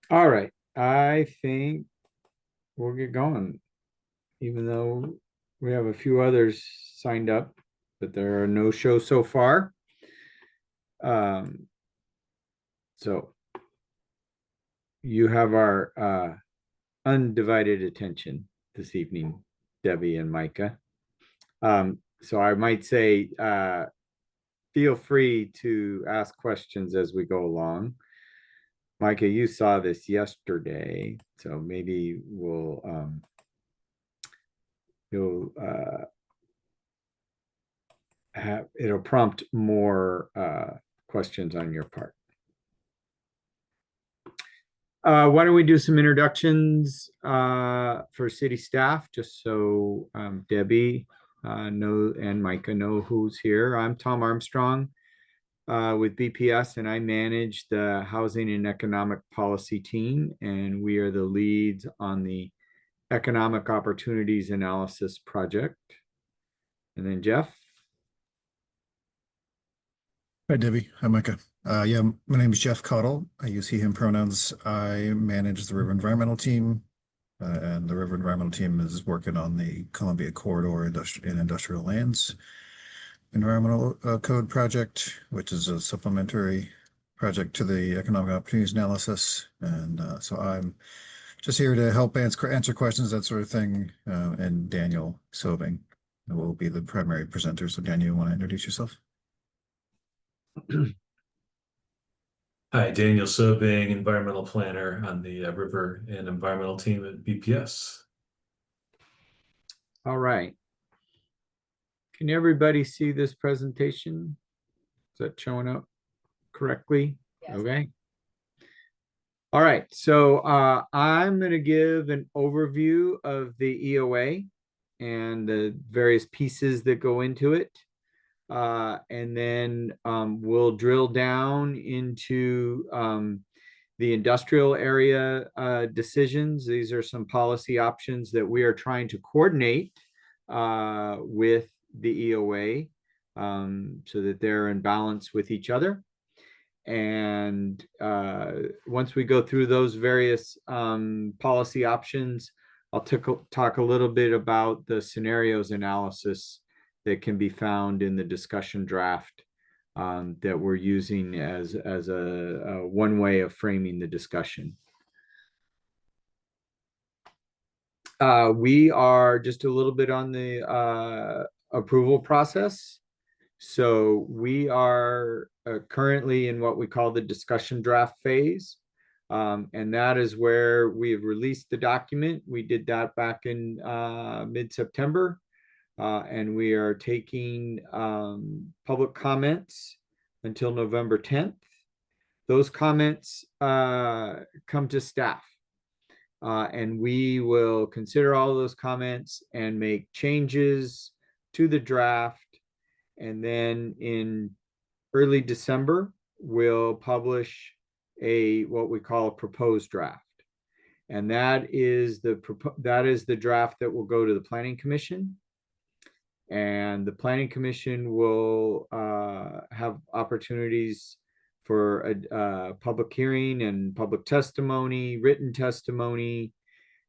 All right, I think we'll get going, even though we have a few others signed up, but there are no shows so far. Um, so you have our undivided attention this evening, Debbie and Micah. So I might say, feel free to ask questions as we go along. Micah, you saw this yesterday, so maybe you'll it'll prompt more questions on your part. Why don't we do some introductions for city staff, just so Debbie know and Micah know who's here. I'm Tom Armstrong with BPS, and I manage the Housing and Economic Policy team, and we are the leads on the Economic Opportunities Analysis Project. And then Jeff. Hi, Debbie. Hi, Micah. Yeah, my name is Jeff Cottle. I use he, him pronouns. I manage the River Environmental team, and the River Environmental team is working on the Columbia Corridor and Industrial Lands Environmental Code project, which is a supplementary project to the Economic Opportunities Analysis. And so I'm just here to help answer questions, that sort of thing. And Daniel Sobing will be the primary presenter. So, Daniel, you want to introduce yourself? Hi, Daniel Sobing, environmental planner on the river and environmental team at BPS. All right. Can everybody see this presentation? Is that showing up correctly? Yes. Okay. All right. So I'm going to give an overview of the EOA and the various pieces that go into it. And then we'll drill down into the industrial area decisions. These are some policy options that we are trying to coordinate with the EOA so that they're in balance with each other. And once we go through those various policy options, I'll talk a little bit about the scenarios analysis that can be found in the discussion draft that we're using as a one way of framing the discussion. We are just a little bit on the approval process. So we are currently in what we call the discussion draft phase. And that is where we have released the document. We did that back in mid-September. And we are taking public comments until November 10th. Those comments come to staff. And we will consider all of those comments and make changes to the draft. And then in early December, we'll publish what we call a proposed draft. And that is the draft that will go to the Planning Commission. And the Planning Commission will have opportunities for a public hearing and public testimony, written testimony,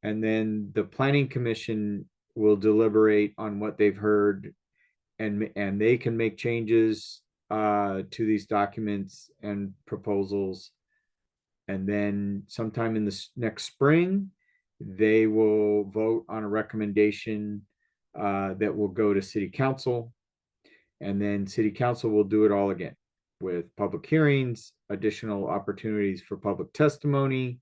and then the Planning Commission will deliberate on what they've heard, and they can make changes to these documents and proposals. And then sometime in the next spring, they will vote on a recommendation that will go to City Council. And then City Council will do it all again with public hearings, additional opportunities for public testimony,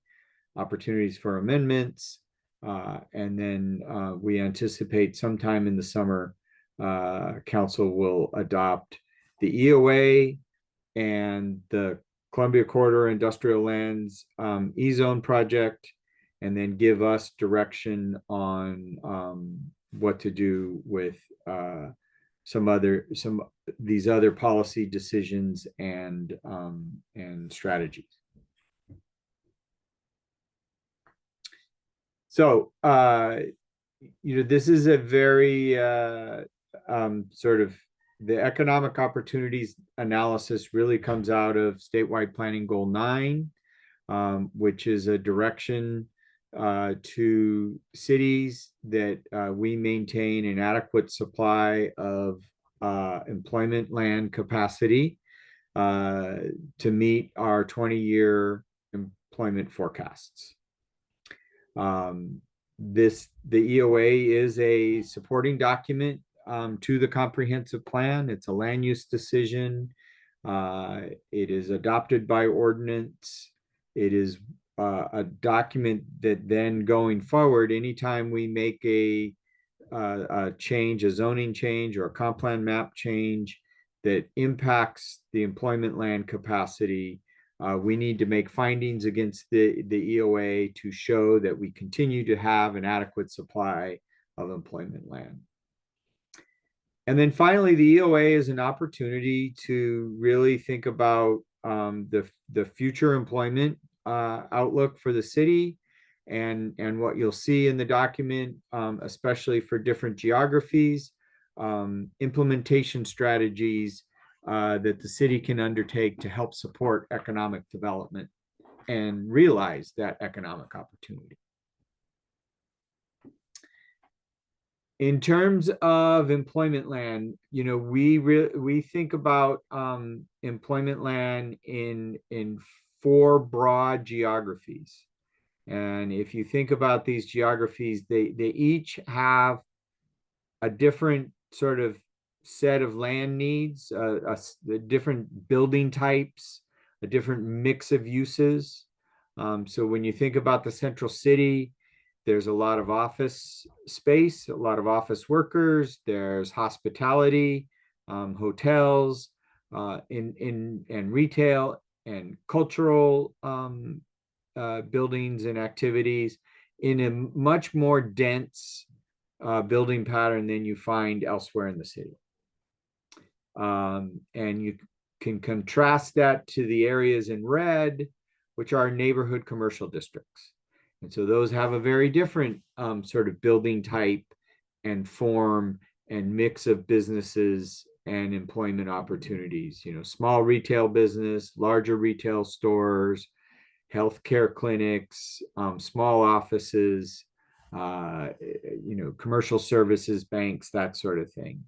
opportunities for amendments. And then we anticipate sometime in the summer, Council will adopt the EOA and the Columbia Corridor Industrial Lands E-Zone project, and then give us direction on what to do with these other policy decisions and strategies. So this is a very sort of the economic opportunities analysis really comes out of statewide planning goal 9, which is a direction to cities that we maintain an adequate supply of employment land capacity to meet our 20-year employment forecasts. The EOA is a supporting document to the comprehensive plan. It's a land use decision. It is adopted by ordinance. It is a document that then going forward, anytime we make a change, a zoning change or a comp plan map change that impacts the employment land capacity, we need to make findings against the EOA to show that we continue to have an adequate supply of employment land. And then finally, the EOA is an opportunity to really think about the future employment outlook for the city, and what you'll see in the document, especially for different geographies, implementation strategies that the city can undertake to help support economic development and realize that economic opportunity. In terms of employment land, you know, we think about employment land in 4 broad geographies. And if you think about these geographies, they each have a different sort of set of land needs, different building types, a different mix of uses. So when you think about the central city, there's a lot of office space, a lot of office workers, there's hospitality, hotels, and retail and cultural buildings and activities in a much more dense building pattern than you find elsewhere in the city. And you can contrast that to the areas in red, which are neighborhood commercial districts. And so those have a very different sort of building type and form and mix of businesses and employment opportunities. You know, small retail business, larger retail stores, healthcare clinics, small offices, you know, commercial services, banks, that sort of thing,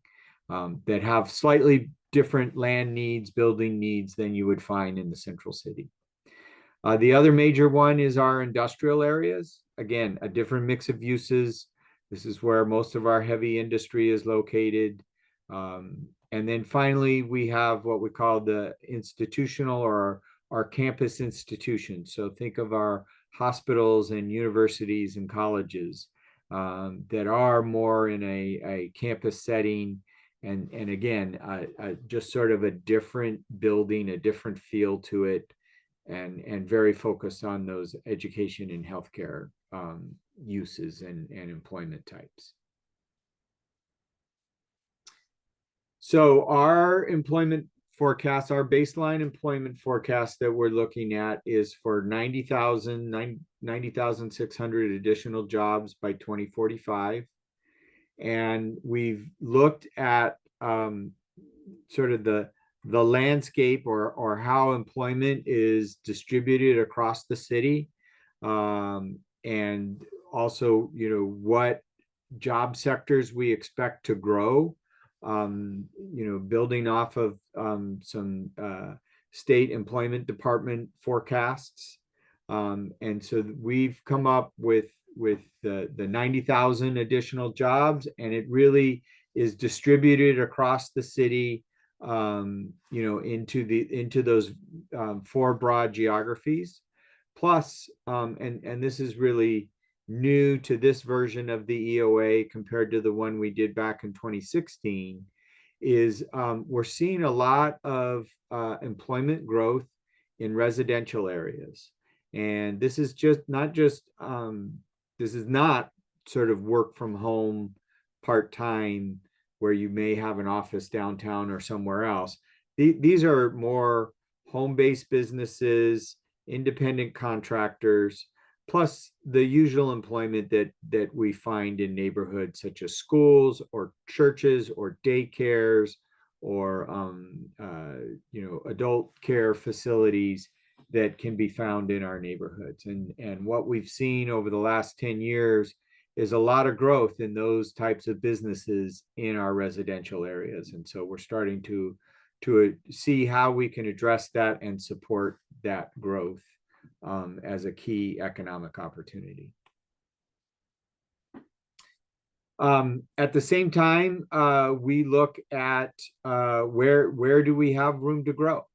that have slightly different land needs, building needs than you would find in the central city. The other major one is our industrial areas. Again, a different mix of uses. This is where most of our heavy industry is located. And then finally, we have what we call the institutional or our campus institutions. So think of our hospitals and universities and colleges that are more in a campus setting. And again, just sort of a different building, a different feel to it, and very focused on those education and healthcare uses and employment types. So our employment forecast, our baseline employment forecast that we're looking at is for 90,600 additional jobs by 2045. And we've looked at sort of the landscape or how employment is distributed across the city, and also, you know, what job sectors we expect to grow, you know, building off of some state employment department forecasts. And so we've come up with the 90,000 additional jobs, and it really is distributed across the city, you know, into those 4 broad geographies. Plus, and this is really new to this version of the EOA compared to the one we did back in 2016, is we're seeing a lot of employment growth in residential areas. And this is just not just, this is not sort of work from home part-time where you may have an office downtown or somewhere else. These are more home-based businesses, independent contractors, plus the usual employment that we find in neighborhoods such as schools or churches or daycares or you know, adult care facilities that can be found in our neighborhoods. And what we've seen over the last 10 years is a lot of growth in those types of businesses in our residential areas. And so we're starting to see how we can address that and support that growth as a key economic opportunity. At the same time, we look at where do we have room to grow?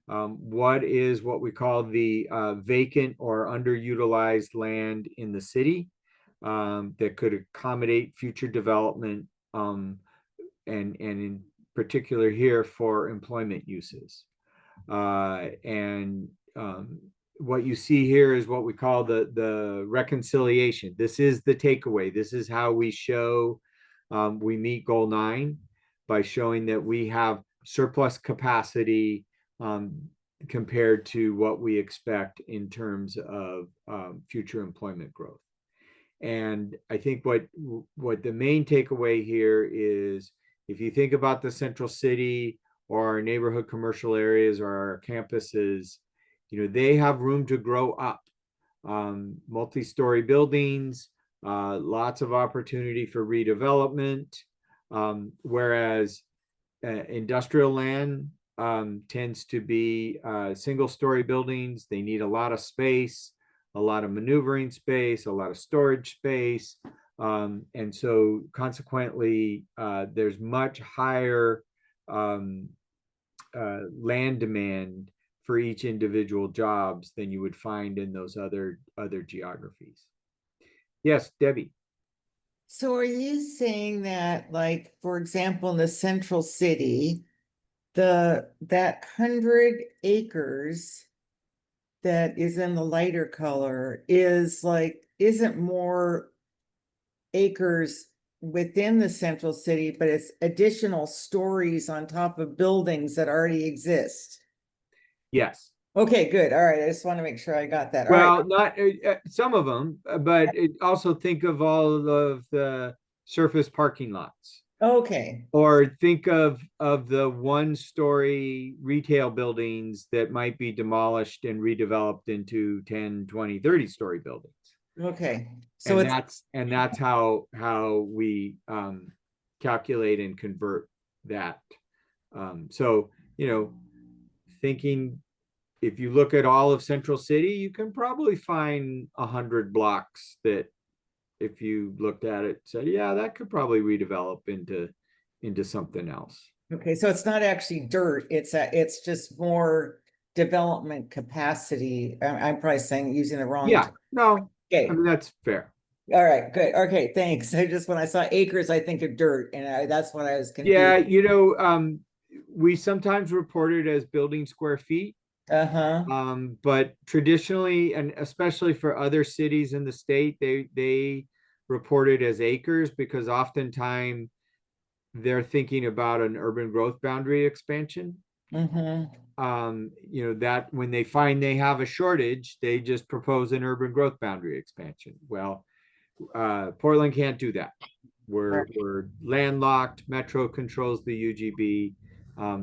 What is what we call the vacant or underutilized land in the city that could accommodate future development, and in particular here for employment uses. What you see here is what we call the reconciliation. This is the takeaway. This is how we show we meet goal 9 by showing that we have surplus capacity compared to what we expect in terms of future employment growth. And I think what the main takeaway here is, if you think about the central city or our neighborhood commercial areas or our campuses, they have room to grow up. Multi-story buildings, lots of opportunity for redevelopment, whereas industrial land tends to be single-story buildings. They need a lot of space, a lot of maneuvering space, a lot of storage space. And so consequently, there's much higher land demand for each individual jobs than you would find in those other geographies. Yes, Debbie. So are you saying that, like, for example, in the central city, that 100 acres that is in the lighter color isn't more acres within the central city, but it's additional stories on top of buildings that already exist? Yes. Okay, good. All right. I just want to make sure I got that. Well, not some of them, but also think of all of the surface parking lots. Okay. Or think of the 1-story retail buildings that might be demolished and redeveloped into 10, 20, 30-story buildings. Okay. So that's how we calculate and convert that. So, thinking, if you look at all of Central City, you can probably find 100 blocks that, if you looked at it, said, yeah, that could probably redevelop into something else. Okay, so it's not actually dirt, it's just more development capacity. I'm probably using the wrong. Yeah, no, Okay. I mean, that's fair. All right, good. Okay, thanks. When I saw acres, I think of dirt, and that's what I was confused. Yeah, we sometimes report it as building square feet. But traditionally, and especially for other cities in the state, they report it as acres, because oftentimes they're thinking about an urban growth boundary expansion. That when they find they have a shortage, they just propose an urban growth boundary expansion. Well, Portland can't do that. We're landlocked. Metro controls the UGB.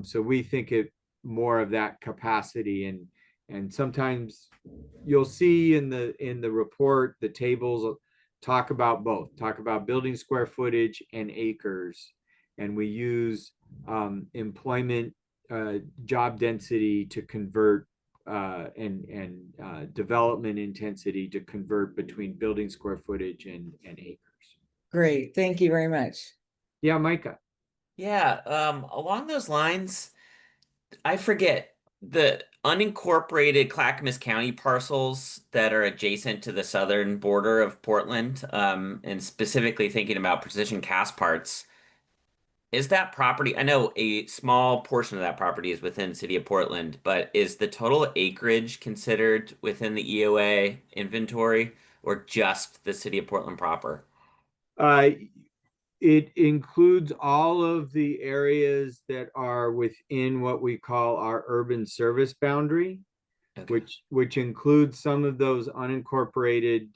So we think it more of that capacity, and sometimes you'll see in the report, the tables talk about building square footage and acres, and we use employment job density to convert and development intensity to convert between building square footage and acres. Great, thank you very much. Yeah, Micah. Yeah, along those lines, I forget the unincorporated Clackamas County parcels that are adjacent to the southern border of Portland, and specifically thinking about Precision Castparts. Is that property, I know a small portion of that property is within the city of Portland, but is the total acreage considered within the EOA inventory, or just the city of Portland proper? It includes all of the areas that are within what we call our urban service boundary, okay, which includes some of those unincorporated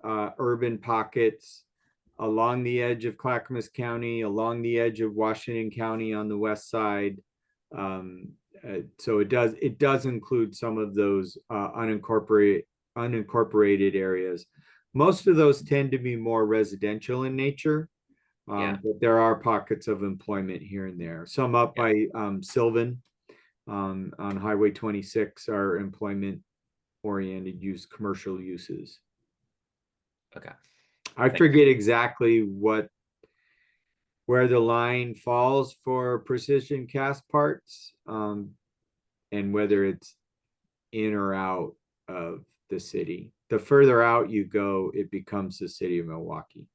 urban pockets along the edge of Clackamas County, along the edge of Washington County on the west side, so it does include some of those unincorporated areas. Most of those tend to be more residential in nature. Yeah. But there are pockets of employment here and there. Some up by Sylvan on Highway 26 are employment oriented commercial uses. Okay. I Thank forget exactly where the line falls for precision cast parts, and whether it's in or out of the city. The further out you go, it becomes the city of Milwaukee.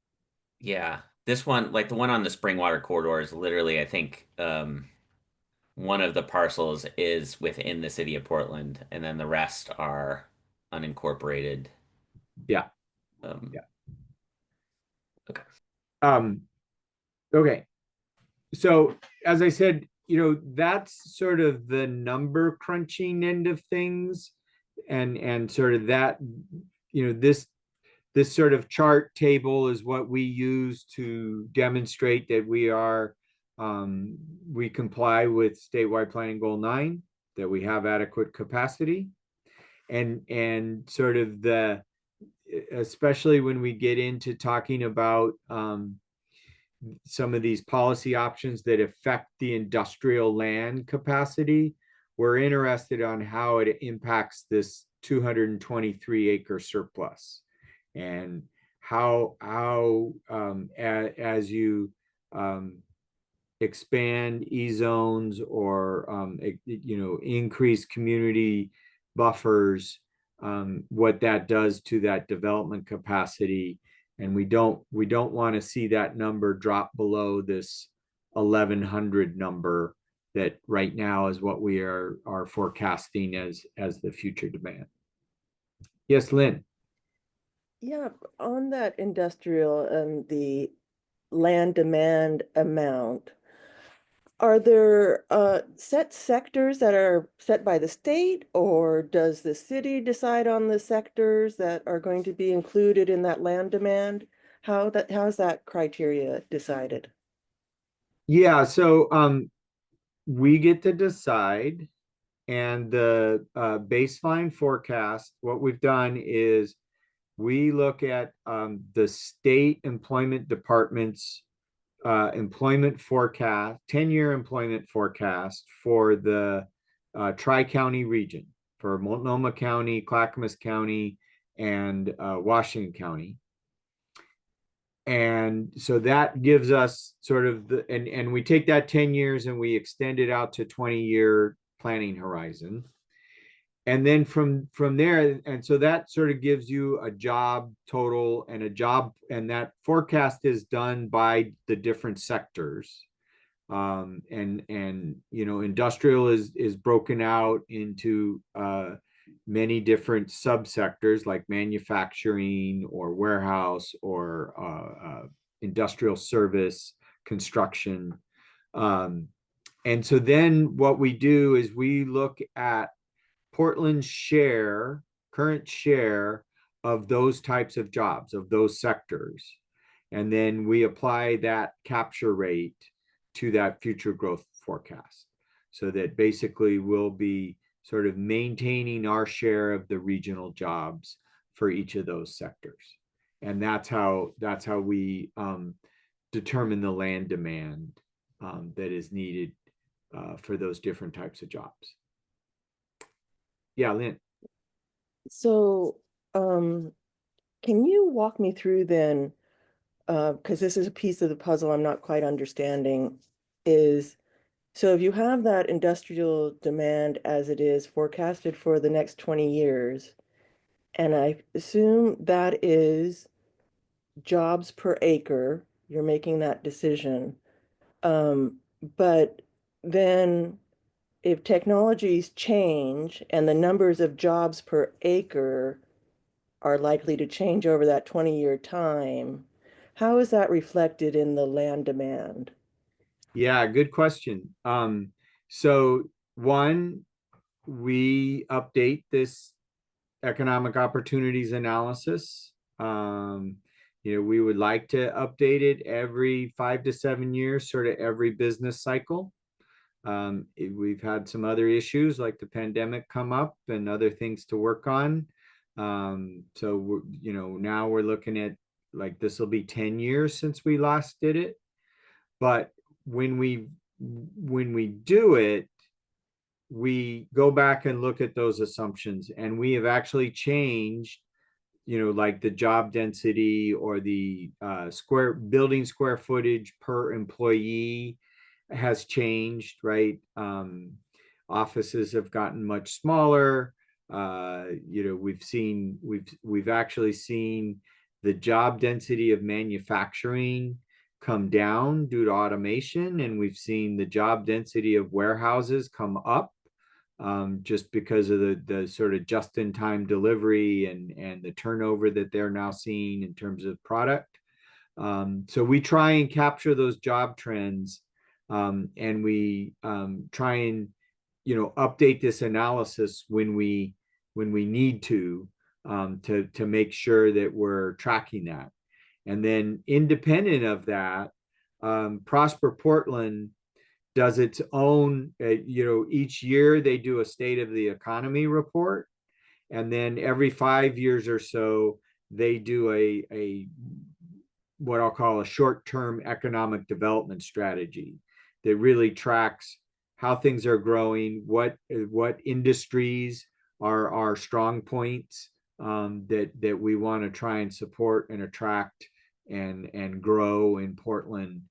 Yeah. This one, like the one on the Springwater corridor, is literally, I think, one of the parcels is within the city of Portland, and then the rest are unincorporated. Yeah. Yeah. Okay. Okay. So as I said, that's sort of the number crunching end of things, and sort of that, this sort of chart table is what we use to demonstrate that we comply with statewide planning goal 9, that we have adequate capacity, and sort of especially when we get into talking about some of these policy options that affect the industrial land capacity, we're interested on how it impacts this 223 acre surplus, and how as you expand e-zones or increase community buffers, what that does to that development capacity. And we don't want to see that number drop below this 1,100 number that right now is what we are forecasting as the future demand. Yes, Lynn. Yeah, on that industrial and the land demand amount, are there set sectors that are set by the state, or does the city decide on the sectors that are going to be included in that land demand? How's that criteria decided? Yeah, so we get to decide, and the baseline forecast, what we've done is we look at the state employment department's employment forecast, 10-year employment forecast for the Tri-County region, for Multnomah County, Clackamas County, and Washington County. And so that gives us sort of and we take that 10 years and we extend it out to 20-year planning horizon. And then from there, and so that sort of gives you a job total and that forecast is done by the different sectors. And industrial is broken out into many different subsectors like manufacturing or warehouse or industrial service, construction. And so then what we do is we look at Portland's current share of those types of jobs, of those sectors. And then we apply that capture rate to that future growth forecast, so that basically we'll be sort of maintaining our share of the regional jobs for each of those sectors. And that's how we determine the land demand that is needed for those different types of jobs. Yeah, Lynn. So, can you walk me through then, because this is a piece of the puzzle I'm not quite understanding, so if you have that industrial demand as it is forecasted for the next 20 years, and I assume that is jobs per acre, you're making that decision. But then if technologies change and the numbers of jobs per acre are likely to change over that 20-year time, how is that reflected in the land demand? Yeah, good question. So one, we update this economic opportunities analysis. We would like to update it every 5 to 7 years, sort of every business cycle. We've had some other issues like the pandemic come up and other things to work on. So now we're looking at, like, this will be 10 years since we last did it. But when we do it, we go back and look at those assumptions, and we have actually changed, like the job density or the building square footage per employee has changed, right? Offices have gotten much smaller. We've actually seen the job density of manufacturing come down due to automation, and we've seen the job density of warehouses come up, just because of the sort of just-in-time delivery and the turnover that they're now seeing in terms of product. So we try and capture those job trends, and we try and update this analysis when we need to make sure that we're tracking that. And then independent of that, Prosper Portland does its own, each year they do a state of the economy report. And then every 5 years or so, they do a what I'll call a short-term economic development strategy that really tracks how things are growing, what industries are our strong points, that we want to try and support and attract and grow in Portland.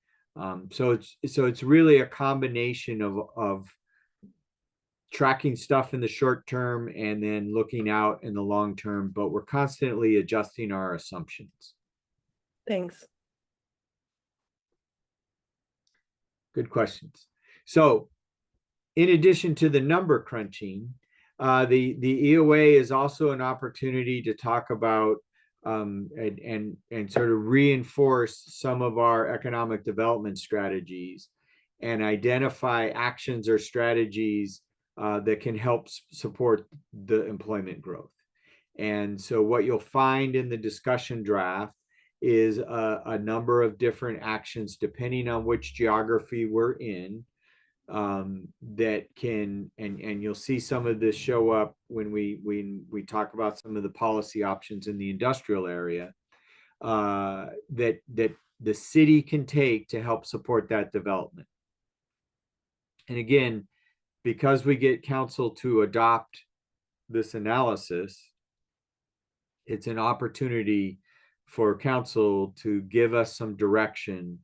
So it's really a combination of tracking stuff in the short term and then looking out in the long term, but we're constantly adjusting our assumptions. Thanks. Good questions. So in addition to the number crunching, the EOA is also an opportunity to talk about and sort of reinforce some of our economic development strategies and identify actions or strategies that can help support the employment growth. And so what you'll find in the discussion draft is a number of different actions depending on which geography we're in, that can, and you'll see some of this show up when we talk about some of the policy options in the industrial area, that the city can take to help support that development. And again, because we get council to adopt this analysis, it's an opportunity for council to give us some direction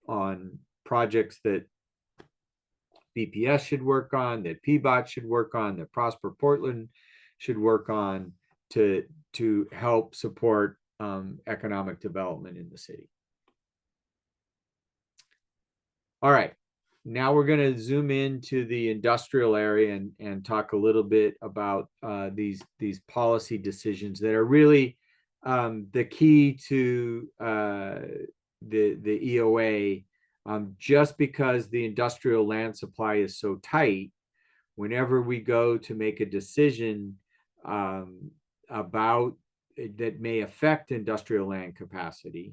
on projects that BPS should work on, that PBOT should work on, that Prosper Portland should work on to help support economic development in the city. All right, now we're going to zoom into the industrial area and talk a little bit about these policy decisions that are really the key to the EOA. Just because the industrial land supply is so tight, whenever we go to make a decision about that may affect industrial land capacity,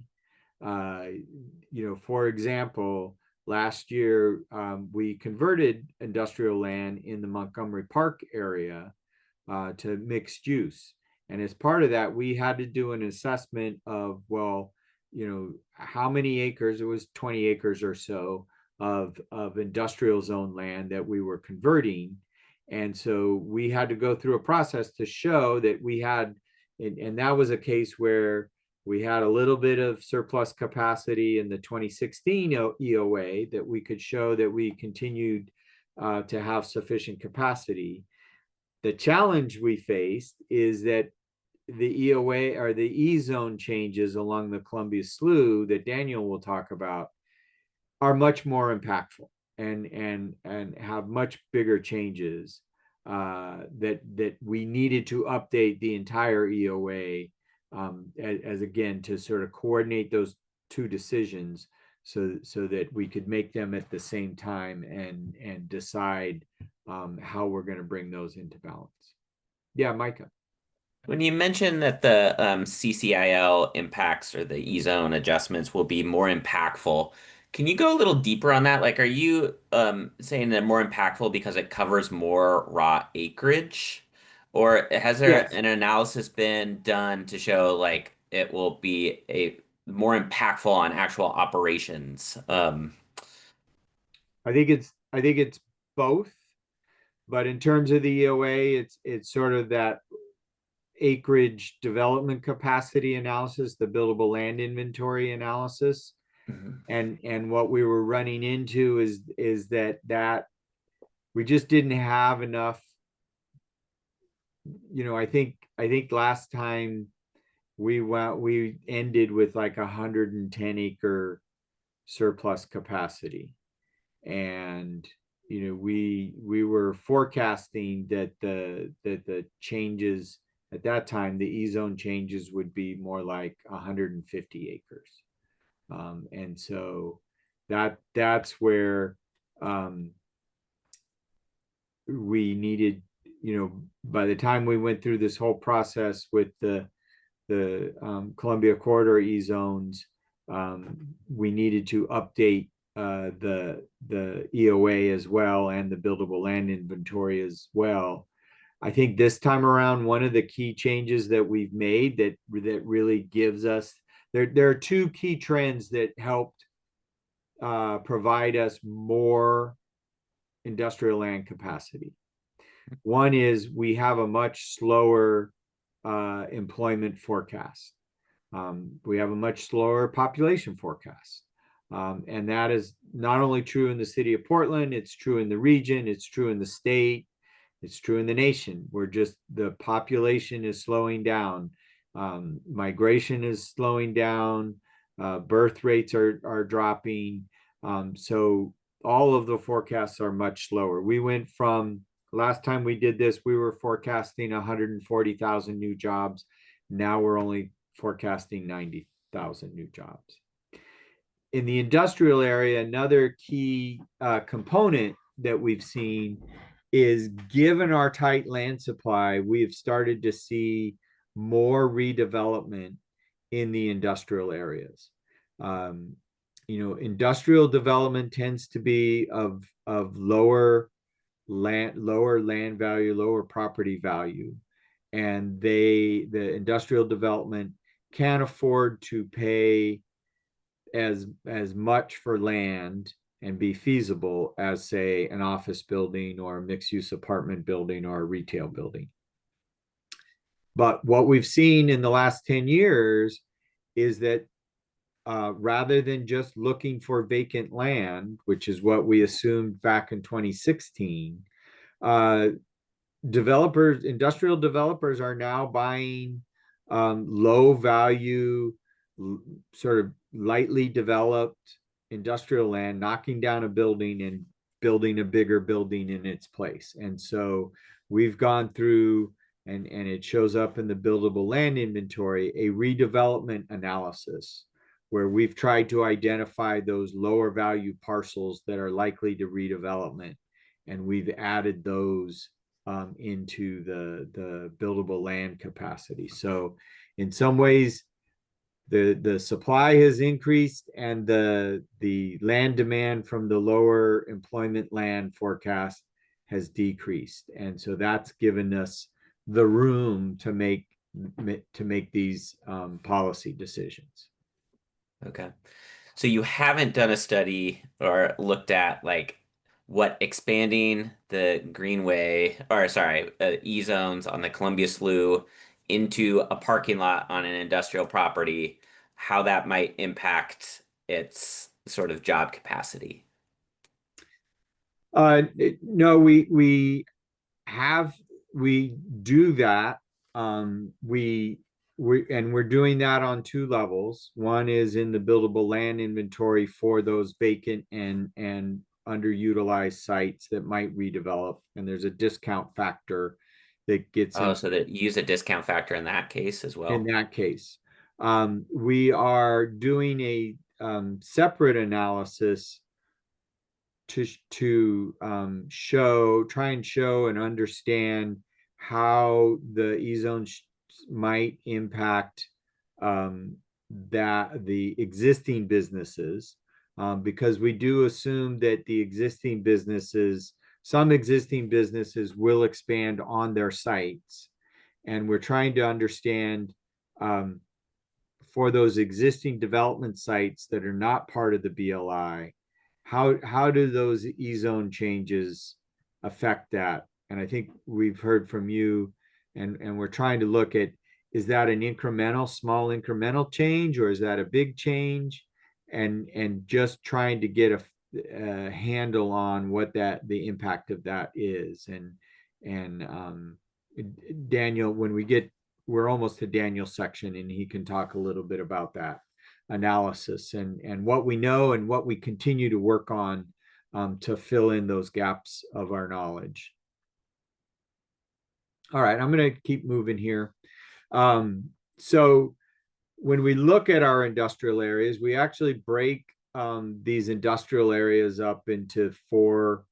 for example, last year we converted industrial land in the Montgomery Park area to mixed use. And as part of that, we had to do an assessment of, well, how many acres, it was 20 acres or so of industrial zone land that we were converting. And so we had to go through a process to show that we had, and that was a case where we had a little bit of surplus capacity in the 2016 EOA that we could show that we continued to have sufficient capacity. The challenge we faced is that the EOA or the E-zone changes along the Columbia Slough that Daniel will talk about are much more impactful and have much bigger changes that we needed to update the entire EOA as again to sort of coordinate those two decisions so that we could make them at the same time and decide how we're going to bring those into balance. Yeah, Micah. When you mentioned that the CCIL impacts or the E-zone adjustments will be more impactful, Can you go a little deeper on that? Like, are you saying that more impactful because it covers more raw acreage? Or has there Yes. an analysis been done to show like it will be a more impactful on actual operations? I think it's both, but in terms of the EOA, it's sort of that acreage development capacity analysis, the buildable land inventory analysis. Mhm. And what we were running into is that we just didn't have enough. I think last time we ended with like 110 acre surplus capacity. And we were forecasting that the changes at that time, the E-zone changes would be more like 150 acres. And so that's where we needed, by the time we went through this whole process with the Columbia Corridor E-zones, we needed to update the EOA as well, and the buildable land inventory as well. I think this time around, one of the key changes that we've made that really gives us, there are two key trends that helped provide us more industrial land capacity. One is we have a much slower employment forecast. We have a much slower population forecast. And that is not only true in the city of Portland, it's true in the region, it's true in the state, it's true in the nation. The population is slowing down. Migration is slowing down. Birth rates are dropping. So all of the forecasts are much slower. We went from, last time we did this, we were forecasting 140,000 new jobs. Now we're only forecasting 90,000 new jobs. In the industrial area, another key component that we've seen is, given our tight land supply, we've started to see more redevelopment in the industrial areas. Industrial development tends to be of lower land value, lower property value, and the industrial development can't afford to pay as much for land and be feasible as, say, an office building or a mixed-use apartment building or a retail building. But what we've seen in the last 10 years is that rather than just looking for vacant land, which is what we assumed back in 2016, industrial developers are now buying low value, sort of lightly developed industrial land, knocking down a building and building a bigger building in its place. And so we've gone through, and it shows up in the buildable land inventory, a redevelopment analysis where we've tried to identify those lower value parcels that are likely to redevelopment, and we've added those into the buildable land capacity. So in some ways, the supply has increased and the land demand from the lower employment land forecast has decreased. And so that's given us the room to make these policy decisions. Okay. So you haven't done a study or looked at like what expanding the Greenway, or sorry, E-zones on the Columbia Slough into a parking lot on an industrial property, how that might impact its sort of job capacity. No, we do that. We're doing that on two levels. One is in the buildable land inventory for those vacant and underutilized sites that might redevelop, and there's a discount factor that gets Oh, so that use a discount factor in that case as well. in that case. We are doing a separate analysis to try and show and understand how the E-zones might impact the existing businesses, because we do assume that some existing businesses will expand on their sites. And we're trying to understand for those existing development sites that are not part of the BLI, how do those E-zone changes affect that? And I think we've heard from you, and we're trying to look at, is that an small incremental change, or is that a big change? And just trying to get a handle on what the impact of that is. And Daniel, we're almost to Daniel's section, and he can talk a little bit about that analysis and what we know and what we continue to work on to fill in those gaps of our knowledge. All right, I'm going to keep moving here. So when we look at our industrial areas, we actually break these industrial areas up into 4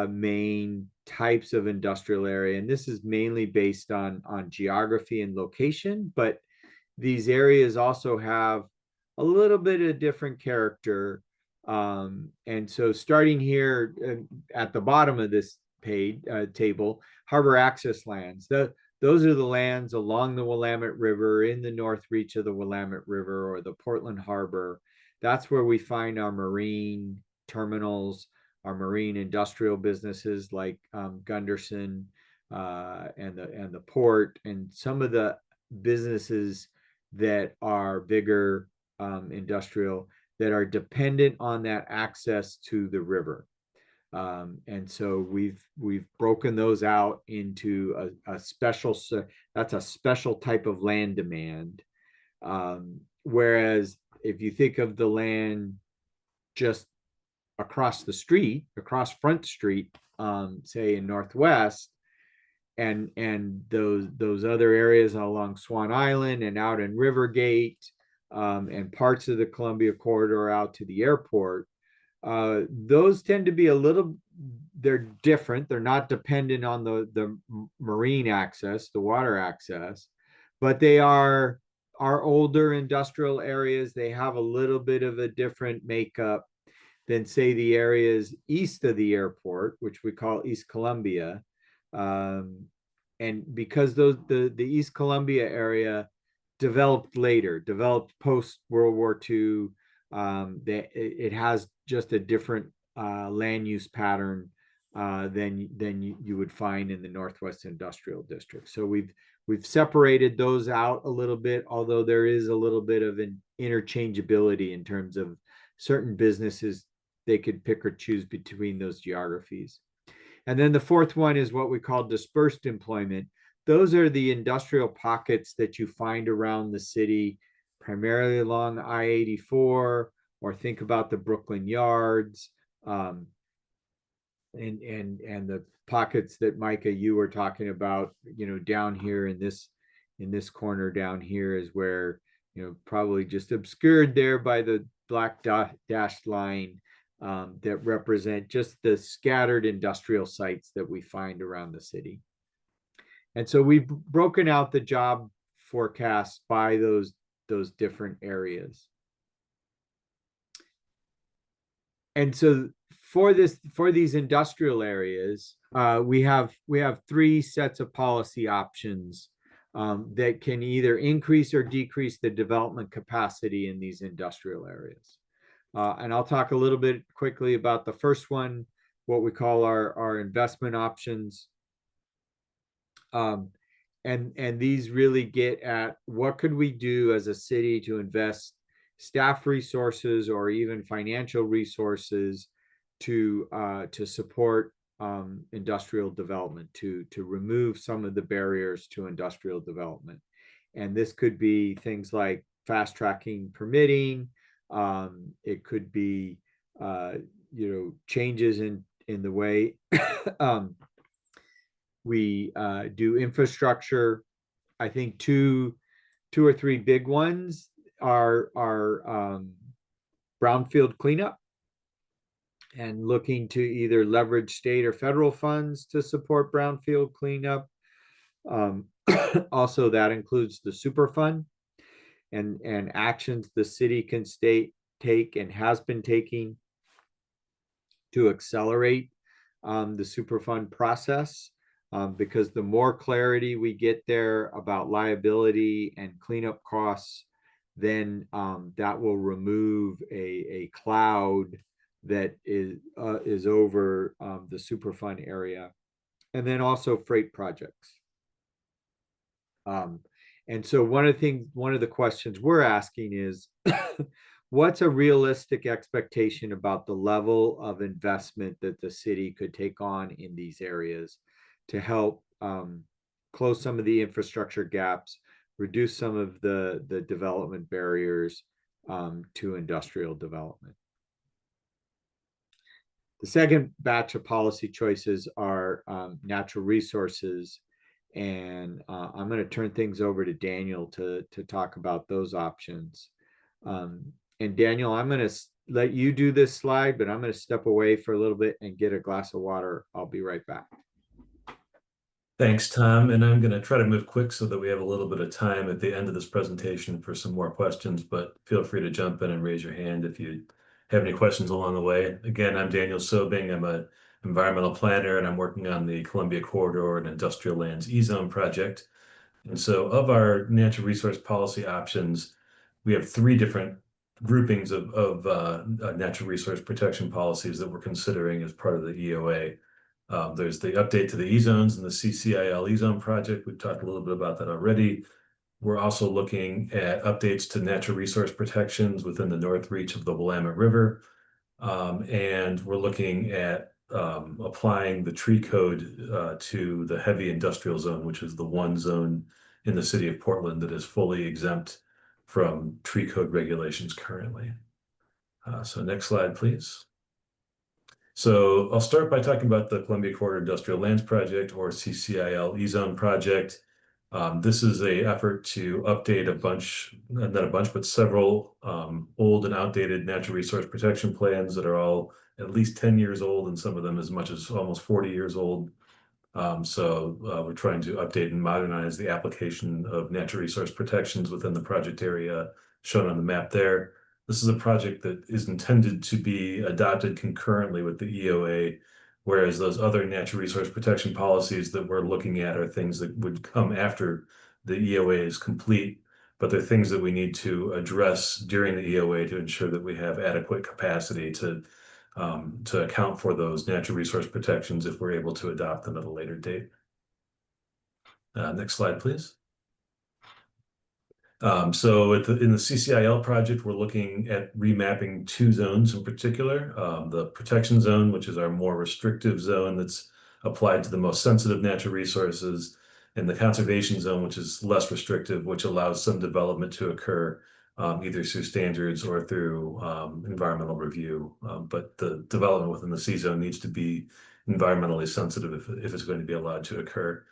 main types of industrial area. And this is mainly based on geography and location, but these areas also have a little bit of different character. And so starting here at the bottom of this table, harbor access lands. Those are the lands along the Willamette River, in the north reach of the Willamette River or the Portland Harbor. That's where we find our marine terminals, our marine industrial businesses like Gunderson and the port, and some of the businesses that are bigger industrial that are dependent on that access to the river. And so we've broken those out into a special type of land demand. Whereas if you think of the land just across the street, across Front Street, say in Northwest, and those other areas along Swan Island and out in Rivergate, and parts of the Columbia Corridor out to the airport, those tend to be they're different. They're not dependent on the marine access, the water access, but they are older industrial areas. They have a little bit of a different makeup than, say, the areas east of the airport, which we call East Columbia. And because the East Columbia area developed post World War II, it has just a different land use pattern than you would find in the Northwest Industrial District. So we've separated those out a little bit, although there is a little bit of an interchangeability in terms of certain businesses. They could pick or choose between those geographies. And then the fourth one is what we call dispersed employment. Those are the industrial pockets that you find around the city, primarily along I-84, or think about the Brooklyn Yards, and the pockets that Micah, you were talking about, down here in this corner down here is where, probably just obscured there by the black dashed line, that represent just the scattered industrial sites that we find around the city. And so we've broken out the job forecast by those different areas. And so for these industrial areas, we have 3 sets of policy options that can either increase or decrease the development capacity in these industrial areas. And I'll talk a little bit quickly about the first one, what we call our investment options. And these really get at what could we do as a city to invest staff resources or even financial resources to support industrial development, to remove some of the barriers to industrial development. And this could be things like fast tracking permitting. It could be changes in the way we do infrastructure. I think two or three big ones are brownfield cleanup, and looking to either leverage state or federal funds to support brownfield cleanup. Also, that includes the Superfund and actions the city can take and has been taking to accelerate the Superfund process. Because the more clarity we get there about liability and cleanup costs, then that will remove a cloud that is over the Superfund area. And then also freight projects. And so one of the questions we're asking is, what's a realistic expectation about the level of investment that the city could take on in these areas to help close some of the infrastructure gaps, reduce some of the development barriers to industrial development? The second batch of policy choices are natural resources. And I'm going to turn things over to Daniel to talk about those options. And Daniel, I'm going to let you do this slide, but I'm going to step away for a little bit and get a glass of water. I'll be right back. Thanks, Tom. And I'm going to try to move quick so that we have a little bit of time at the end of this presentation for some more questions, but feel free to jump in and raise your hand if you have any questions along the way. Again, I'm Daniel Sobing. I'm an environmental planner, and I'm working on the Columbia Corridor and Industrial Lands E-Zone project. And so of our natural resource policy options, we have three different groupings of natural resource protection policies that we're considering as part of the EOA. There's the update to the E-zones and the CCIL E-zone project. We've talked a little bit about that already. We're also looking at updates to natural resource protections within the north reach of the Willamette River. And we're looking at applying the tree code to the heavy industrial zone, which is the one zone in the city of Portland that is fully exempt from tree code regulations currently. So next slide, please. So I'll start by talking about the Columbia Corridor Industrial Lands Project, or CCIL E-zone project. This is an effort to update several old and outdated natural resource protection plans that are all at least 10 years old, and some of them as much as almost 40 years old. So we're trying to update and modernize the application of natural resource protections within the project area shown on the map there. This is a project that is intended to be adopted concurrently with the EOA, whereas those other natural resource protection policies that we're looking at are things that would come after the EOA is complete, but they're things that we need to address during the EOA to ensure that we have adequate capacity to account for those natural resource protections if we're able to adopt them at a later date. Next slide, please. So in the CCIL project, we're looking at remapping two zones in particular. The protection zone, which is our more restrictive zone that's applied to the most sensitive natural resources, and the conservation zone, which is less restrictive, which allows some development to occur either through standards or through environmental review. But the development within the C zone needs to be environmentally sensitive if it's going to be allowed to occur.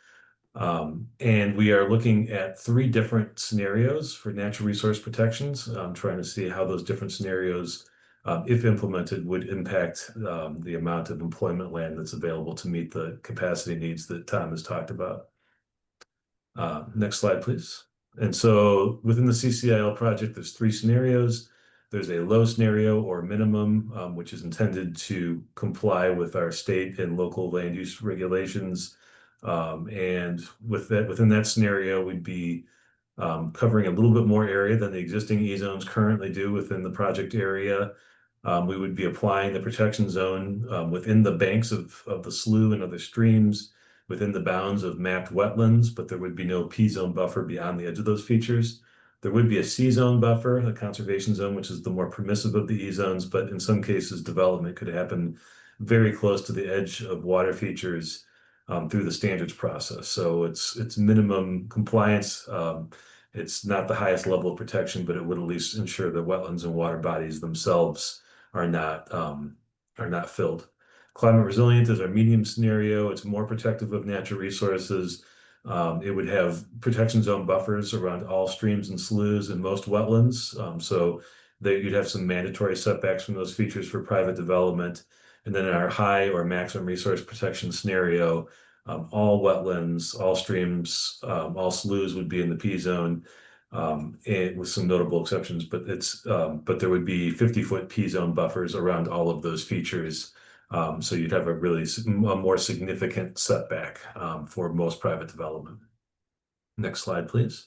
And we are looking at three different scenarios for natural resource protections, trying to see how those different scenarios, if implemented, would impact the amount of employment land that's available to meet the capacity needs that Tom has talked about. Next slide, please. And so within the CCIL project, there's three scenarios. There's a low scenario or minimum, which is intended to comply with our state and local land use regulations. And within that scenario, we'd be covering a little bit more area than the existing E-zones currently do within the project area. We would be applying the protection zone within the banks of the slough and other streams, within the bounds of mapped wetlands, but there would be no P-zone buffer beyond the edge of those features. There would be a C-zone buffer, a conservation zone, which is the more permissive of the E-zones, but in some cases, development could happen very close to the edge of water features through the standards process. So it's minimum compliance. It's not the highest level of protection, but it would at least ensure the wetlands and water bodies themselves are not filled. Climate resilient is our medium scenario. It's more protective of natural resources. It would have protection zone buffers around all streams and sloughs and most wetlands. So you'd have some mandatory setbacks from those features for private development. And then in our high or maximum resource protection scenario, all wetlands, all streams, all sloughs would be in the P zone. and with some notable exceptions, but but there would be 50-foot P-zone buffers around all of those features. So you'd have a more significant setback for most private development. Next slide, please.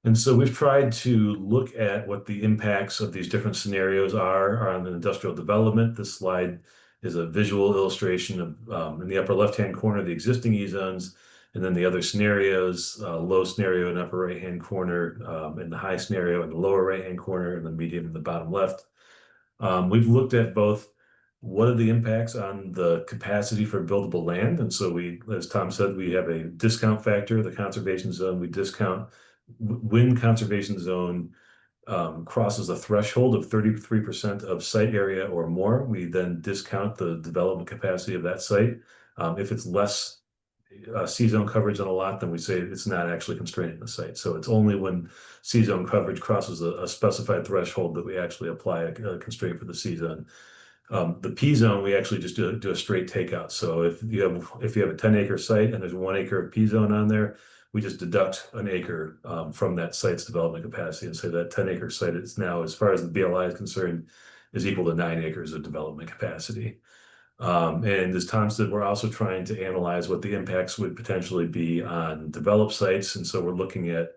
And so we've tried to look at what the impacts of these different scenarios are on an industrial development. This slide is a visual illustration of, in the upper left-hand corner, the existing E-zones, and then the other scenarios, low scenario in upper right-hand corner, and the high scenario in the lower right-hand corner, and the medium in the bottom left. We've looked at both what are the impacts on the capacity for buildable land. And so we, as Tom said, we have a discount factor, the conservation zone. We discount when conservation zone crosses a threshold of 33% of site area or more, we then discount the development capacity of that site. If it's less C-zone coverage on a lot, then we say it's not actually constraining the site. So it's only when C-zone coverage crosses a specified threshold that we actually apply a constraint for the C-zone. The P-zone, we actually just do a straight takeout. So if you have a 10-acre site and there's 1 acre of P-zone on there, we just deduct an acre from that site's development capacity and say that 10-acre site is now, as far as the BLI is concerned, is equal to 9 acres of development capacity. And as Tom said, we're also trying to analyze what the impacts would potentially be on developed sites. And so we're looking at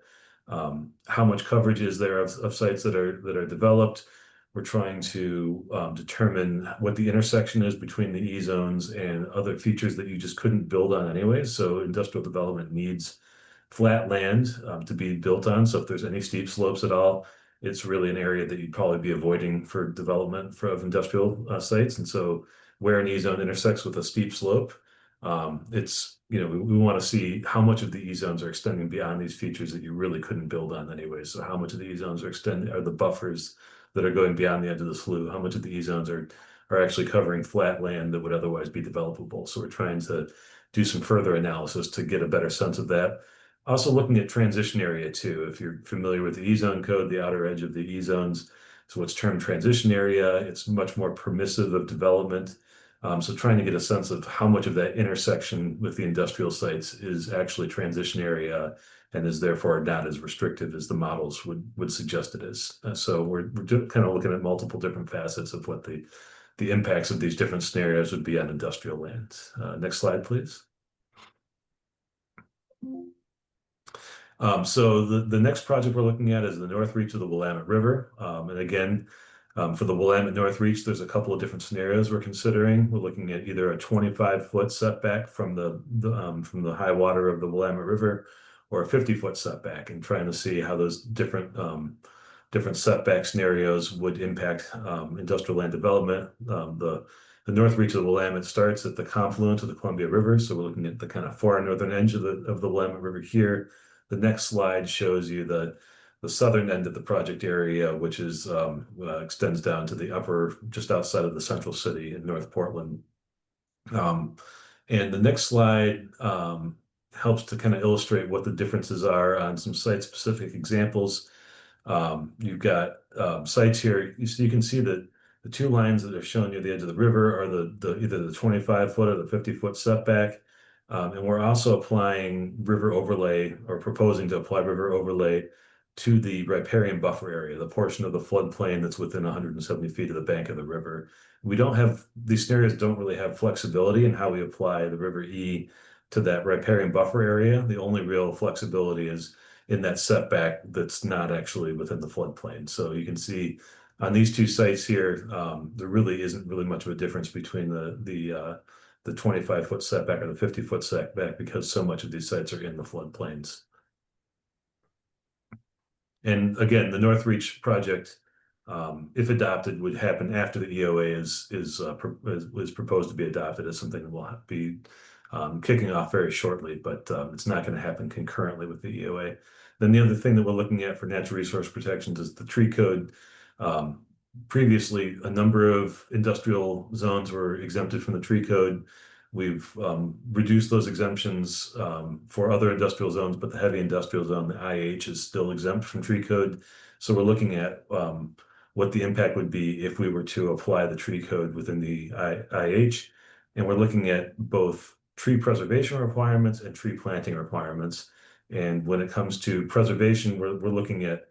how much coverage is there of sites that are developed. We're trying to determine what the intersection is between the E-zones and other features that you just couldn't build on anyway. So industrial development needs flat land to be built on. So if there's any steep slopes at all, it's really an area that you'd probably be avoiding for development of industrial sites. And so where an E-zone intersects with a steep slope, it's, we want to see how much of the E-zones are extending beyond these features that you really couldn't build on anyway. So how much of the E-zones are the buffers that are going beyond the edge of the slough? How much of the E-zones are actually covering flat land that would otherwise be developable? So we're trying to do some further analysis to get a better sense of that. Also looking at transition area too. If you're familiar with the E-zone code, the outer edge of the E-zones, so what's termed transition area, it's much more permissive of development. So trying to get a sense of how much of that intersection with the industrial sites is actually transition area and is therefore not as restrictive as the models would suggest it is. So we're kind of looking at multiple different facets of what the impacts of these different scenarios would be on industrial land. Next slide, please. So the next project we're looking at is the North Reach of the Willamette River. And again, for the Willamette North Reach, there's a couple of different scenarios we're considering. We're looking at either a 25-foot setback from the high water of the Willamette River, or a 50-foot setback, and trying to see how those different setback scenarios would impact industrial land development. The North Reach of the Willamette starts at the confluence of the Columbia River, so we're looking at the kind of far northern edge of the Willamette River here. The next slide shows you the southern end of the project area, which is extends down to the upper, just outside of the central city in North Portland. And the next slide helps to kind of illustrate what the differences are on some site-specific examples. You've got sites here, so you can see that the two lines that are shown near the edge of the river are either the 25-foot or the 50-foot setback. And we're also applying river overlay, or proposing to apply river overlay, to the riparian buffer area, the portion of the floodplain that's within 170 feet of the bank of the river. These scenarios don't really have flexibility in how we apply the River E to that riparian buffer area. The only real flexibility is in that setback that's not actually within the floodplain. So you can see on these two sites here, there really isn't really much of a difference between the 25-foot setback or the 50-foot setback, because so much of these sites are in the floodplains. And again, the North Reach project, if adopted, would happen after the EOA is proposed to be adopted, as something that will be kicking off very shortly, but it's not going to happen concurrently with the EOA. Then the other thing that we're looking at for natural resource protections is the tree code. Previously, a number of industrial zones were exempted from the tree code. We've reduced those exemptions for other industrial zones, but the heavy industrial zone, the IH, is still exempt from tree code. So we're looking at what the impact would be if we were to apply the tree code within the IH. And we're looking at both tree preservation requirements and tree planting requirements. And when it comes to preservation, we're looking at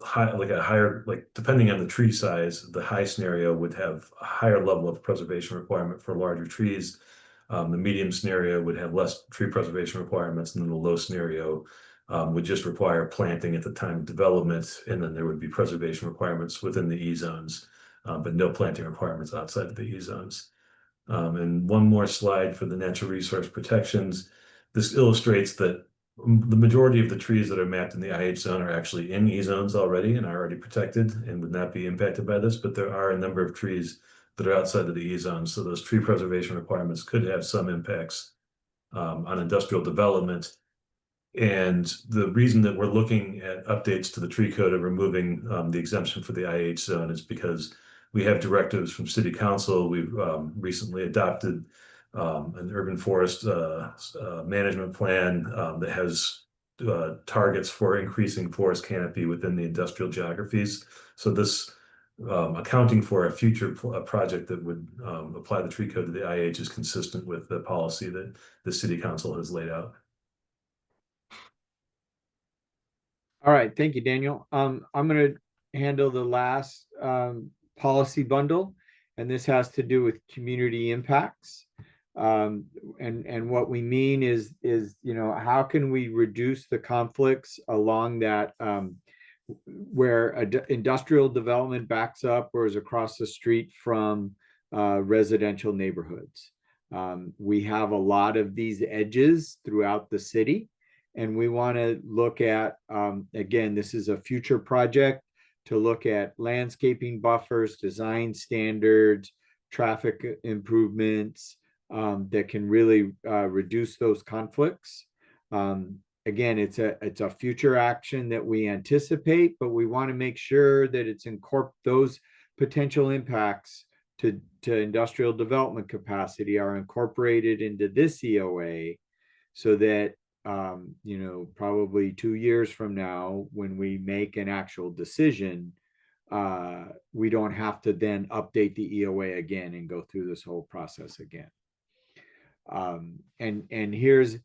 higher, like depending on the tree size, the high scenario would have a higher level of preservation requirement for larger trees. The medium scenario would have less tree preservation requirements, and then the low scenario would just require planting at the time of development, and then there would be preservation requirements within the E zones, but no planting requirements outside of the E zones. And one more slide for the natural resource protections. This illustrates that the majority of the trees that are mapped in the IH zone are actually in E zones already and are already protected and would not be impacted by this, but there are a number of trees that are outside of the E zone. So those tree preservation requirements could have some impacts on industrial development. And the reason that we're looking at updates to the tree code and removing the exemption for the IH zone is because we have directives from City Council. We've recently adopted an urban forest management plan that has targets for increasing forest canopy within the industrial geographies. So this accounting for a future project that would apply the tree code to the IH is consistent with the policy that the City Council has laid out. All right, thank you, Daniel. I'm gonna handle the last policy bundle, and this has to do with community impacts. And what we mean is how can we reduce the conflicts along that where industrial development backs up or is across the street from residential neighborhoods. We have a lot of these edges throughout the city. And we want to look at, again, this is a future project to look at landscaping buffers, design standards, traffic improvements that can really reduce those conflicts. Again, it's a future action that we anticipate, but we want to make sure that it's those potential impacts to industrial development capacity are incorporated into this EOA so that probably 2 years from now, when we make an actual decision, we don't have to then update the EOA again and go through this whole process again. And here's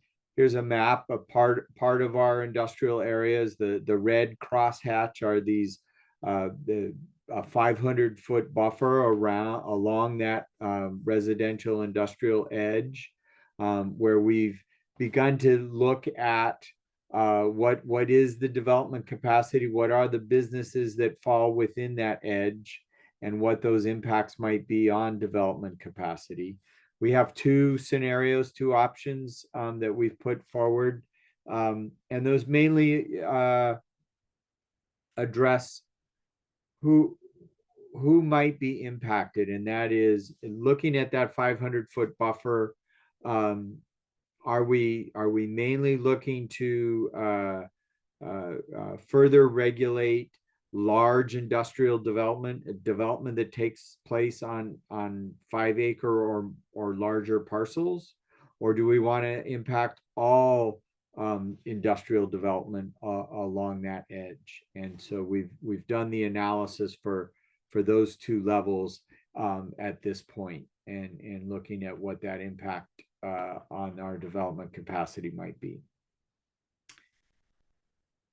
a map of part of our industrial areas. The red crosshatch are these a 500-foot buffer along that residential industrial edge, where we've begun to look at what is the development capacity, what are the businesses that fall within that edge, and what those impacts might be on development capacity. We have two scenarios, two options that we've put forward, and those mainly address who might be impacted, and that is looking at that 500-foot buffer. Are we mainly looking to further regulate large industrial development that takes place on 5-acre or larger parcels, or do we want to impact all industrial development along that edge? And so we've done the analysis for those two levels at this point, and looking at what that impact on our development capacity might be.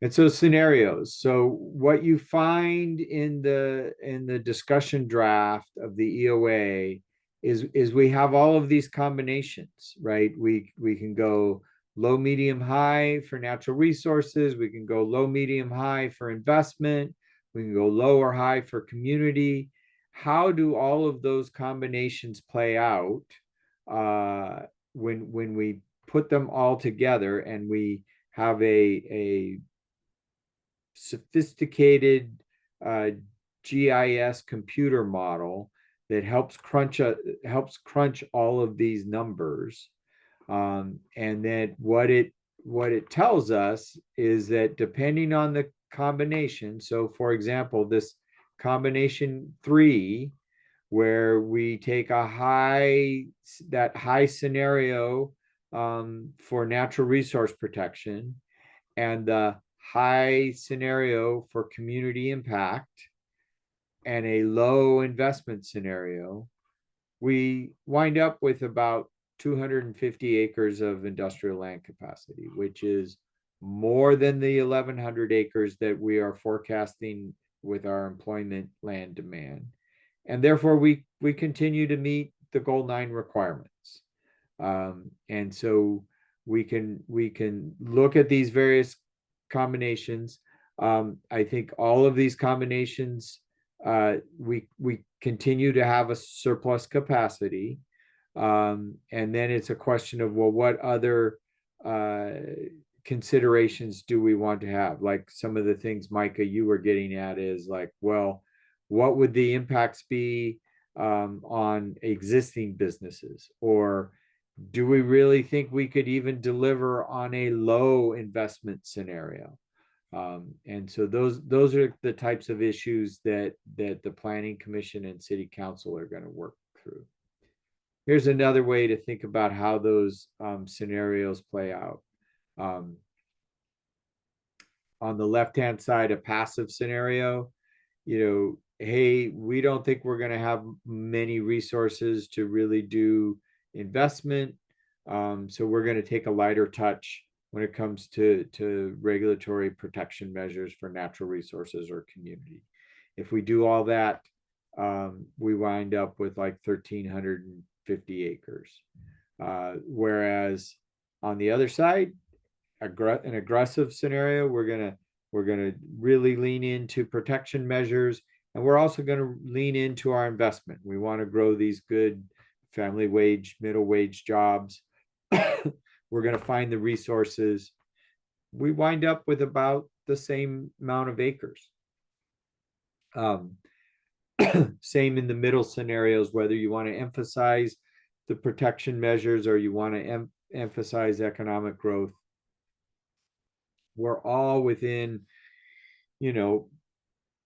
And so scenarios. So what you find in the discussion draft of the EOA is we have all of these combinations, right? We can go low, medium, high for natural resources. We can go low, medium, high for investment. We can go low or high for community. How do all of those combinations play out when we put them all together and we have a sophisticated GIS computer model that helps crunch all of these numbers, and then what it tells us is that depending on the combination, so for example, this combination 3, where we take that high scenario for natural resource protection and the high scenario for community impact and a low investment scenario, we wind up with about 250 acres of industrial land capacity, which is more than the 1,100 acres that we are forecasting with our employment land demand. And therefore, we continue to meet the Goal 9 requirements. And so we can look at these various combinations. I think all of these combinations, we continue to have a surplus capacity. And then it's a question of, well, what other considerations do we want to have? Like some of the things, Micah, you were getting at is like, well, what would the impacts be on existing businesses? Or do we really think we could even deliver on a low investment scenario? And so those are the types of issues that the Planning Commission and City Council are going to work through. Here's another way to think about how those scenarios play out. On the left-hand side, a passive scenario, hey, we don't think we're going to have many resources to really do investment. So we're going to take a lighter touch when it comes to regulatory protection measures for natural resources or community. If we do all that, we wind up with like 1,350 acres. Whereas on the other side, an aggressive scenario, we're gonna really lean into protection measures, and we're also going to lean into our investment. We want to grow these good family wage, middle wage jobs. We're going to find the resources. We wind up with about the same amount of acres. Same in the middle scenarios, whether you want to emphasize the protection measures or you want to emphasize economic growth. We're all within,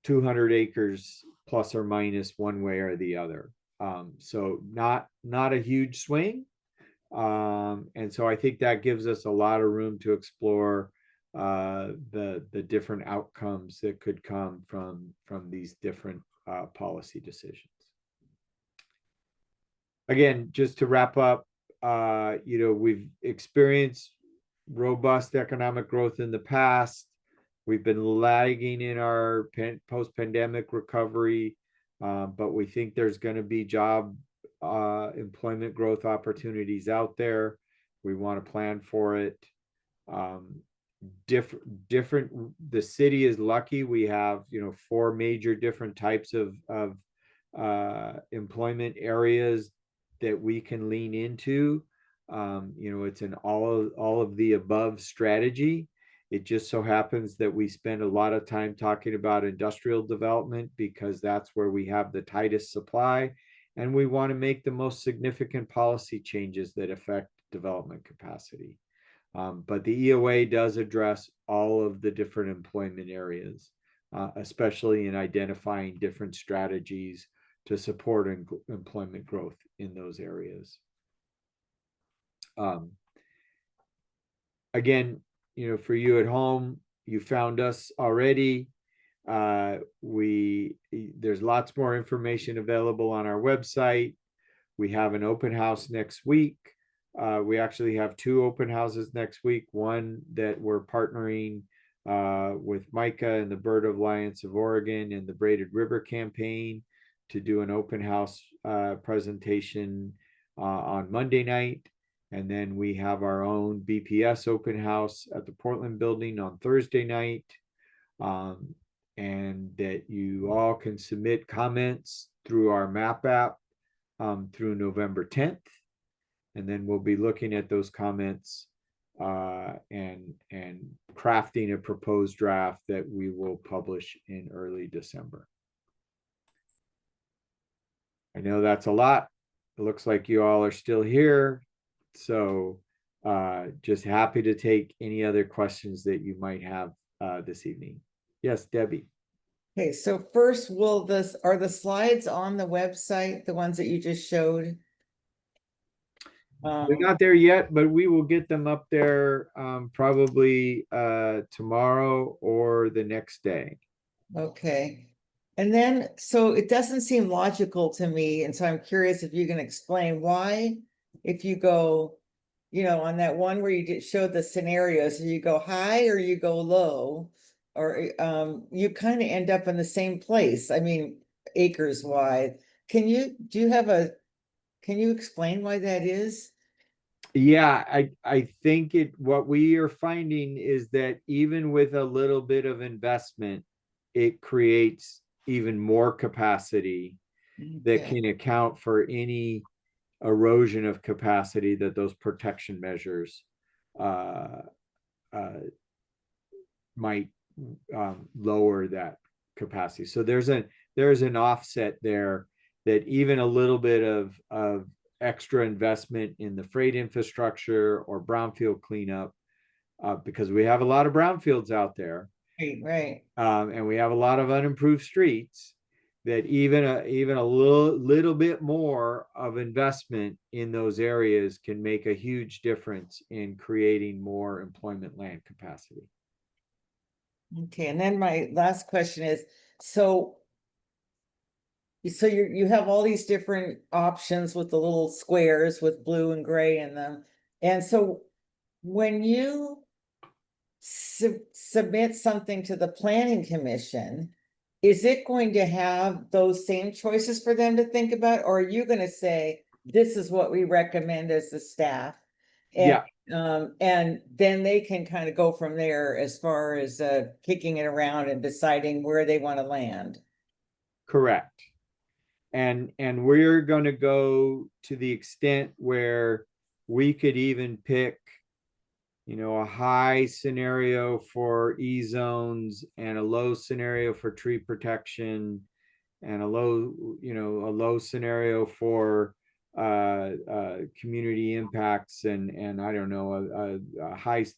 200 acres plus or minus one way or the other. So not a huge swing. And so I think that gives us a lot of room to explore the different outcomes that could come from these different policy decisions. Again, just to wrap up, we've experienced robust economic growth in the past. We've been lagging in our post-pandemic recovery, but we think there's going to be job employment growth opportunities out there. We want to plan for it. The city is lucky. We have, 4 major different types of employment areas that we can lean into. It's an all of the above strategy. It just so happens that we spend a lot of time talking about industrial development because that's where we have the tightest supply, and we want to make the most significant policy changes that affect development capacity. But the EOA does address all of the different employment areas, especially in identifying different strategies to support employment growth in those areas. Again, for you at home, you found us already. There's lots more information available on our website. We have an open house next week. We actually have 2 open houses next week. One that we're partnering with Micah and the Bird Alliance of Oregon and the Braided River campaign to do an open house presentation on Monday night. And then we have our own BPS open house at the Portland building on Thursday night. And that you all can submit comments through our map app through November 10th. And then we'll be looking at those comments and crafting a proposed draft that we will publish in early December. I know that's a lot. It looks like you all are still here. So just happy to take any other questions that you might have this evening. Yes, Debbie. Okay, so first, are the slides on the website, the ones that you just showed? They're not there yet, but we will get them up there probably tomorrow or the next day. Okay. And then, so it doesn't seem logical to me, and so I'm curious if you can explain why if you go, on that one where you did show the scenarios, you go high or you go low, or you kind of end up in the same place. I mean, acres wide. Can you explain why that is? Yeah, I think what we are finding is that even with a little bit of investment, it creates even more capacity that Okay. can account for any erosion of capacity that those protection measures uh, uh, might lower that capacity. So there's an offset there that even a little bit of extra investment in the freight infrastructure or brownfield cleanup, because we have a lot of brownfields out there, Right. and we have a lot of unimproved streets, that even a little bit more of investment in those areas can make a huge difference in creating more employment land capacity. Okay, and then my last question is, so you have all these different options with the little squares with blue and gray in them. And so when you submit something to the planning commission, is it going to have those same choices for them to think about? Or are you gonna say, this is what we recommend as the staff? Yeah. And then they can kind of go from there as far as kicking it around and deciding where they want to land. Correct. And we're going to go to the extent where we could even pick, a high scenario for E zones and a low scenario for tree protection, and a low scenario for community impacts, and I don't know,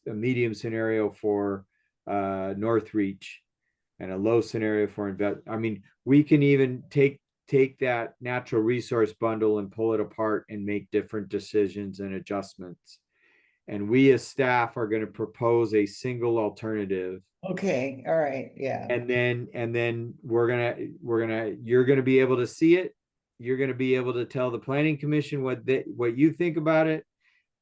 a medium scenario for North Reach, and a low scenario for invest. I mean, we can even take that natural resource bundle and pull it apart and make different decisions and adjustments. And we as staff are going to propose a single alternative. Okay, all right, yeah. And then you're gonna be able to see it. You're gonna be able to tell the planning commission what you think about it.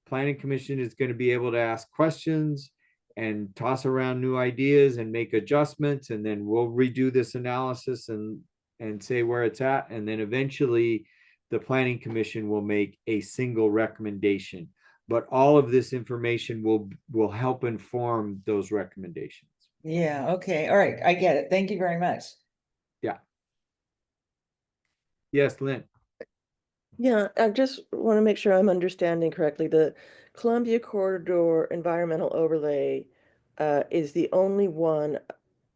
Planning commission is going to be able to ask questions and toss around new ideas and make adjustments, and then we'll redo this analysis and say where it's at, and then eventually the planning commission will make a single recommendation. But all of this information will help inform those recommendations. Yeah, okay, all right, I get it. Thank you very much. Yeah. Yes, Lynn. Yeah, I just want to make sure I'm understanding correctly. The Columbia Corridor Environmental Overlay is the only one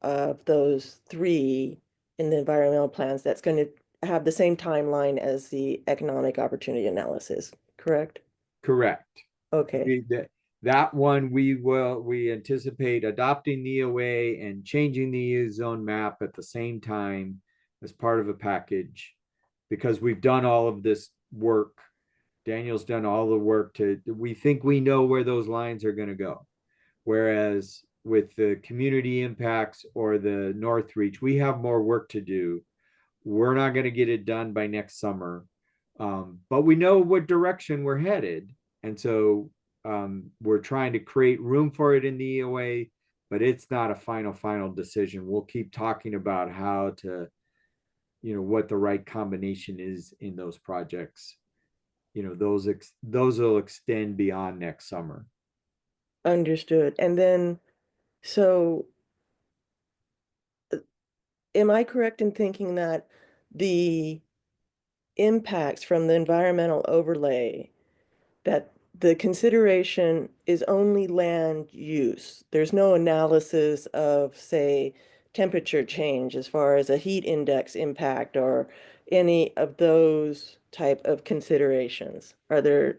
of those three in the environmental plans that's going to have the same timeline as the economic opportunity analysis, correct? Correct. Okay. That one we anticipate adopting the EOA and changing the E zone map at the same time as part of a package, because we've done all of this work. Daniel's done all the work we think we know where those lines are going to go. Whereas with the community impacts or the North Reach, we have more work to do. We're not going to get it done by next summer. But we know what direction we're headed. And so we're trying to create room for it in the EOA, but it's not a final decision. We'll keep talking about how to, what the right combination is in those projects. Those will extend beyond next summer. Understood. And then, so am I correct in thinking that the impacts from the environmental overlay, that the consideration is only land use? There's no analysis of, say, temperature change as far as a heat index impact or any of those type of considerations? Are there?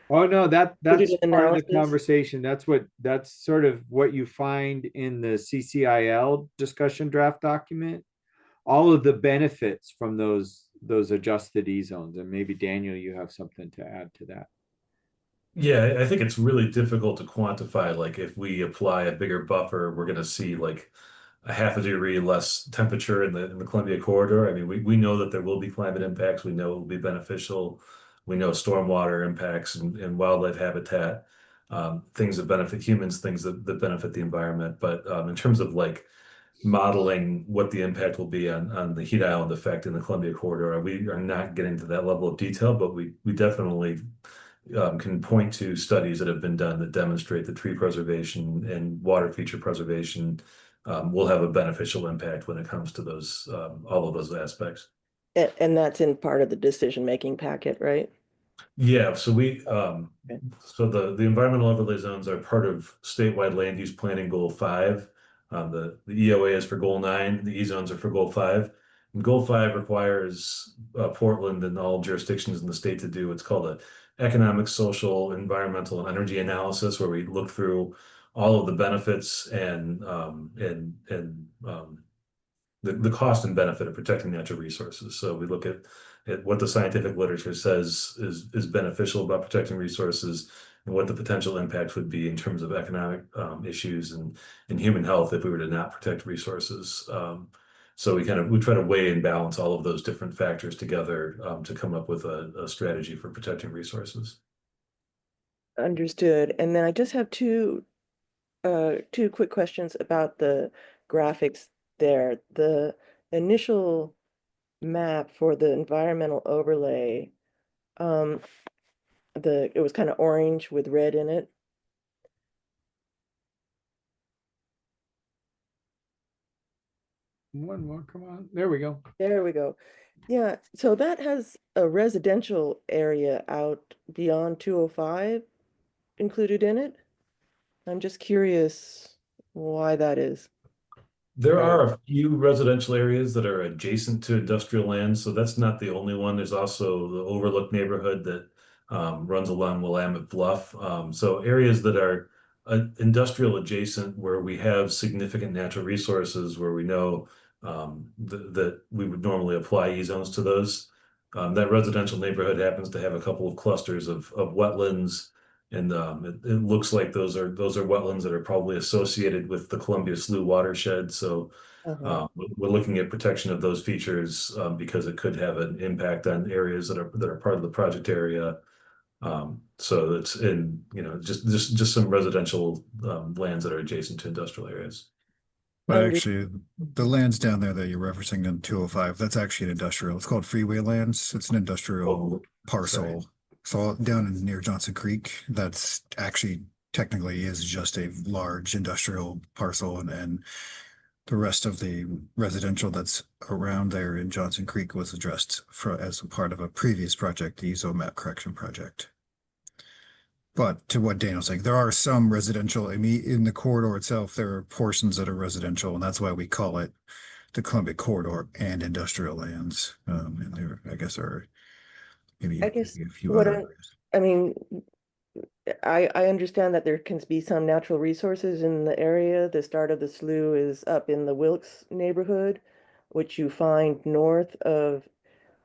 Oh no, that's included in part of the analysis? conversation. That's sort of what you find in the CCIL discussion draft document. All of the benefits from those adjusted E zones. And maybe Daniel, you have something to add to that. Yeah, I think it's really difficult to quantify. Like if we apply a bigger buffer, we're going to see like a half a degree less temperature in the Columbia corridor. I mean, we know that there will be climate impacts. We know it will be beneficial. We know stormwater impacts and wildlife habitat, things that benefit humans, things that benefit the environment. But in terms of like modeling what the impact will be on the heat island effect in the Columbia corridor, we are not getting to that level of detail, but we definitely can point to studies that have been done that demonstrate that tree preservation and water feature preservation will have a beneficial impact when it comes to those all of those aspects. And that's in part of the decision-making packet, right? Yeah, so we Okay. so the environmental overlay zones are part of statewide land use planning goal 5. The EOA is for goal 9, the E zones are for goal 5. And goal 5 requires Portland and all jurisdictions in the state to do what's called a economic, social, environmental, and energy analysis, where we look through all of the benefits and the cost and benefit of protecting natural resources. So we look at what the scientific literature says is beneficial about protecting resources, and what the potential impacts would be in terms of economic issues and human health if we were to not protect resources. So we try to weigh and balance all of those different factors together to come up with a strategy for protecting resources. Understood. And then I just have two quick questions about the graphics there. The initial map for the environmental overlay, it was kind of orange with red in it. One more, come on. There we go. There we go. Yeah, so that has a residential area out beyond 205 included in it. I'm just curious why that is. There Right. are a few residential areas that are adjacent to industrial land, so that's not the only one. There's also the Overlook neighborhood that runs along Willamette Bluff. So areas that are industrial adjacent, where we have significant natural resources, where we know that we would normally apply E-zones to those. That residential neighborhood happens to have a couple of clusters of wetlands. And it looks like those are wetlands that are probably associated with the Columbia Slough watershed. So Uh-huh. we're looking at protection of those features because it could have an impact on areas that are part of the project area. So it's in, just some residential lands that are adjacent to industrial areas. But Under- actually, the lands down there that you're referencing in 205, that's actually an industrial. It's called Freeway Lands. It's an industrial parcel. So down in near Johnson Creek, that's actually technically is just a large industrial parcel, and the rest of the residential that's around there in Johnson Creek was addressed as a part of a previous project, the EZO map correction project. But to what Daniel's saying, there are some residential, I mean, in the corridor itself, there are portions that are residential, and that's why we call it the Columbia Corridor and industrial lands. And there, I guess, are maybe I guess a few what other. I mean, I understand that there can be some natural resources in the area. The start of the slough is up in the Wilkes neighborhood, which you find north of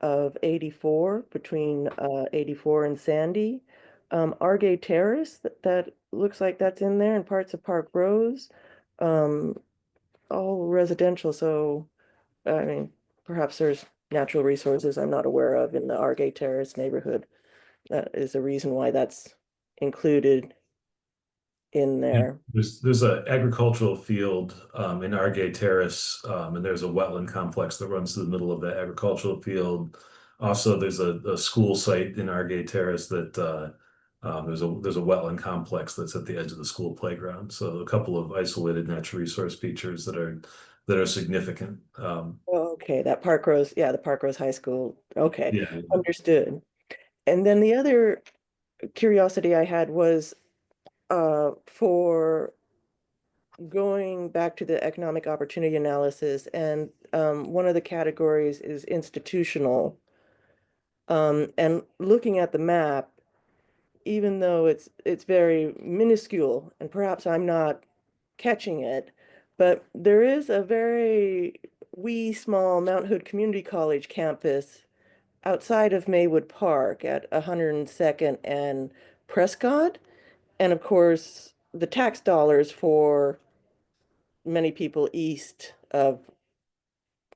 84, between 84 and Sandy. Argay Terrace, that looks like that's in there, and parts of Park Rose, all residential. So, I mean, perhaps there's natural resources I'm not aware of in the Argay Terrace neighborhood. That is a reason why that's included in there. There's an agricultural field in Argay Terrace, and there's a wetland complex that runs through the middle of that agricultural field. Also, there's a school site in Argay Terrace that there's a wetland complex that's at the edge of the school playground. So a couple of isolated natural resource features that are significant. Okay, that Park Rose, yeah, the Park Rose High School. Okay, Yeah. understood. And then the other curiosity I had was for going back to the economic opportunity analysis, and one of the categories is institutional. And looking at the map, even though it's very minuscule, and perhaps I'm not catching it, but there is a very wee small Mount Hood Community College campus outside of Maywood Park at 102nd and Prescott. And of course, the tax dollars for many people east of,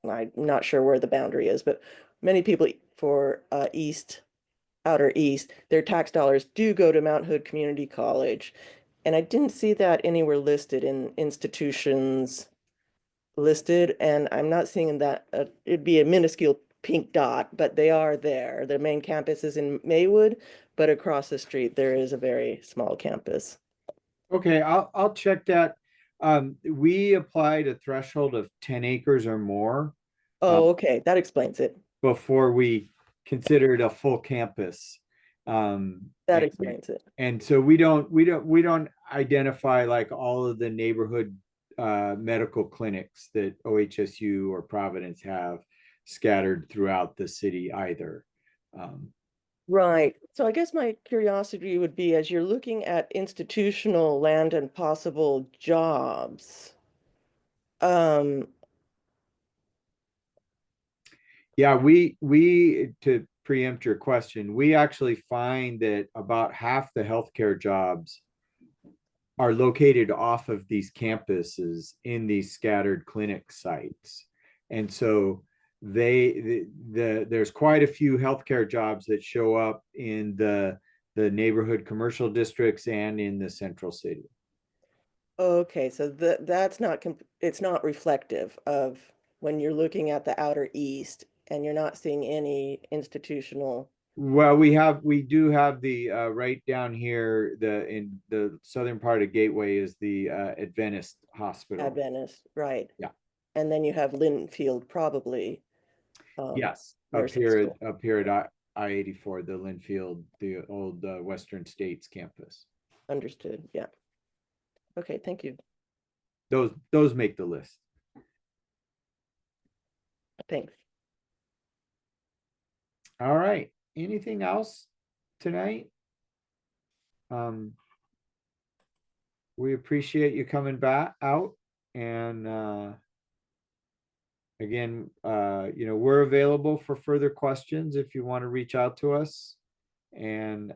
I'm not sure where the boundary is, but many people for east outer east, their tax dollars do go to Mount Hood Community College. And I didn't see that anywhere listed in institutions listed, and I'm not seeing that, it'd be a minuscule pink dot, but they are there. The main campus is in Maywood, but across the street, there is a very small campus. Okay, I'll check that. We applied a threshold of 10 acres or more Oh, okay, that explains it. before we considered a full campus. That explains it. And so we don't identify like all of the neighborhood medical clinics that OHSU or Providence have scattered throughout the city either. Right. So I guess my curiosity would be, as you're looking at institutional land and possible jobs, Yeah, we to preempt your question, we actually find that about half the healthcare jobs are located off of these campuses in these scattered clinic sites. And so there's quite a few healthcare jobs that show up in the neighborhood commercial districts and in the central city. okay, so that's not, it's not reflective of when you're looking at the outer east and you're not seeing any institutional. Well, we do have the right down here, in the southern part of Gateway is the Adventist Hospital. Adventist, right? Yeah. And then you have Linfield probably. Yes, up nursing here school. at I-84, the Linfield, the old Western States campus. Understood, yeah. Okay, thank you. Those make the list. Thanks. All right. Anything else tonight? We appreciate you coming back out, and again, we're available for further questions if you want to reach out to us, and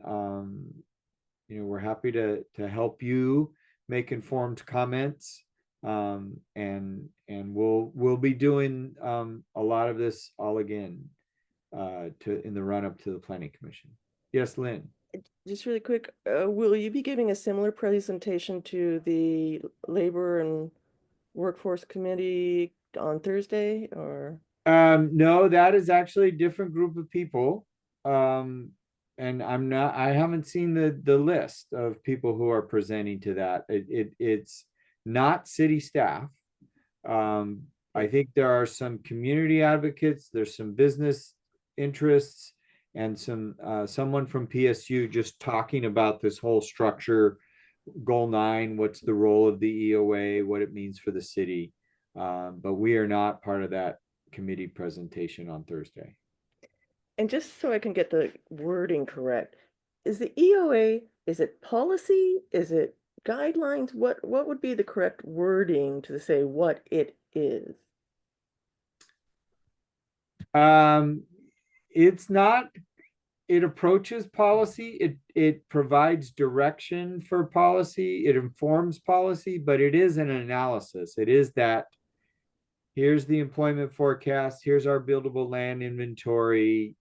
we're happy to help you make informed comments, and we'll be doing a lot of this all again in the run up to the Planning Commission. Yes, Lynn. Just really quick, will you be giving a similar presentation to the Labor and Workforce Committee on Thursday, or? No, that is actually a different group of people. And I haven't seen the list of people who are presenting to that. It's not city staff. I think there are some community advocates, there's some business interests, and someone from PSU just talking about this whole structure, goal 9, what's the role of the EOA, what it means for the city. But we are not part of that committee presentation on Thursday. And just so I can get the wording correct, is the EOA, is it policy? Is it guidelines? What would be the correct wording to say what it is? It's not, it approaches policy, it provides direction for policy, it informs policy, but it is an analysis. It is that here's the employment forecast, here's our buildable land inventory,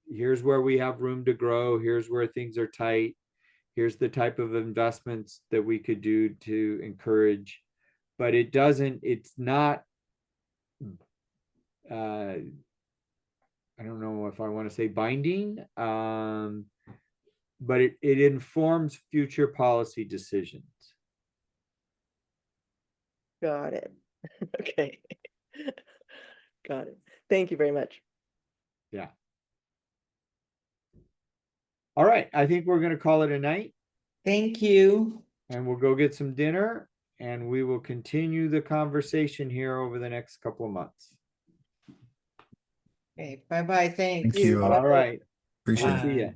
here's where we have room to grow, here's where things are tight, here's the type of investments that we could do to encourage. But it's not, I don't know if I want to say binding, but it informs future policy decisions. Got it. Okay. Got it. Thank you very much. Yeah. All right. I think we're going to call it a night. Thank you. And we'll go get some dinner, and we will continue the conversation here over the next couple of months. Okay, bye-bye, thanks. Thank you. All right. Appreciate it. See ya.